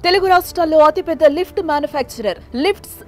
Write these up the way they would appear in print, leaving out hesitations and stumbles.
తెలుగు రాష్ట్రాల్లో అతిపెద్ద lift manufacturer lifts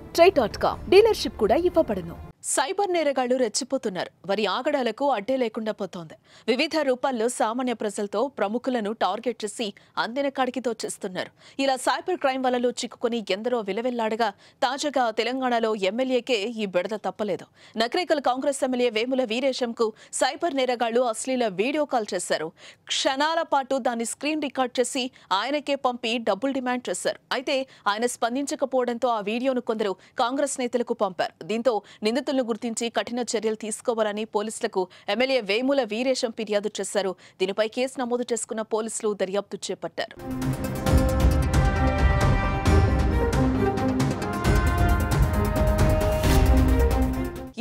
dealership కూడా ఇవ్వబడును. సైబర్ నేరగాళ్లు రెచ్చిపోతున్నారు. వారి ఆగడాలకు అడ్డే లేకుండా పోతోంది. వివిధ రూపాల్లో సామాన్య ప్రజలతో ప్రముఖులను టార్గెట్ చేసి అందిన కాడికి తోచేస్తున్నారు. ఇలా సైబర్ క్రైమ్ వలలో చిక్కుకొని ఎందరో విలవెల్లాడగా తాజాగా తెలంగాణలో ఎమ్మెల్యేకే ఈ బెడద తప్పలేదు. నకరేకల్ కాంగ్రెస్ ఎమ్మెల్యే వేముల వీరేశంకు సైబర్ నేరగాళ్లు అశ్లీల వీడియో కాల్ చేశారు. క్షణాల పాటు దాన్ని స్క్రీన్ రికార్డ్ చేసి ఆయనకే పంపి డబ్బులు డిమాండ్ చేశారు. అయితే ఆయన స్పందించకపోవడంతో ఆ వీడియోను కొందరు కాంగ్రెస్ నేతలకు పంపారు. దీంతో నిందితులను గుర్తించి కఠిన చర్యలు తీసుకోవాలని పోలీసులకు ఎమ్మెల్యే వేముల వీరేశం ఫిర్యాదు చేశారు. దీనిపై కేసు నమోదు చేసుకున్న పోలీసులు దర్యాప్తు చేపట్టారు.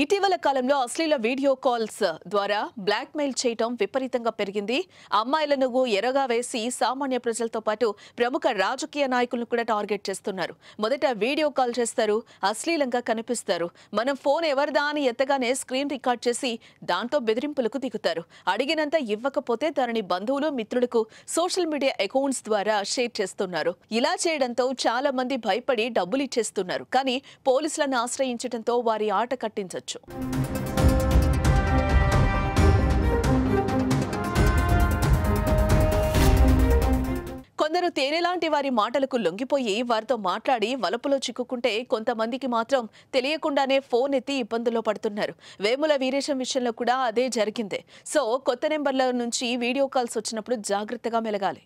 ఇటీవల కాలంలో అశ్లీల వీడియో కాల్స్ ద్వారా బ్లాక్ మెయిల్ చేయడం విపరీతంగా పెరిగింది. అమ్మాయిలను ఎరగా వేసి సామాన్య ప్రజలతో పాటు ప్రముఖ రాజకీయ నాయకులను కూడా టార్గెట్ చేస్తున్నారు. మొదట వీడియో కాల్ చేస్తారు, అశ్లీలంగా కనిపిస్తారు. మనం ఫోన్ ఎవరిదా అని ఎత్తగానే స్క్రీన్ రికార్డ్ చేసి దాంతో బెదిరింపులకు దిగుతారు. అడిగినంత ఇవ్వకపోతే దానిని బంధువులు, మిత్రులకు సోషల్ మీడియా అకౌంట్స్ ద్వారా షేర్ చేస్తున్నారు. ఇలా చేయడంతో చాలా మంది భయపడి డబ్బులు ఇచ్చేస్తున్నారు. కానీ పోలీసులను ఆశ్రయించడంతో వారి ఆట కట్టించొచ్చు. కొందరు తేనెలాంటి వారి మాటలకు లొంగిపోయి వారితో మాట్లాడి వలపులో చిక్కుకుంటే, కొంతమందికి మాత్రం తెలియకుండానే ఫోన్ ఎత్తి ఇబ్బందుల్లో పడుతున్నారు. వేముల వీరేశం విషయంలో కూడా అదే జరిగింది. సో కొత్త నెంబర్ల నుంచి వీడియో కాల్స్ వచ్చినప్పుడు జాగ్రత్తగా మెలగాలి.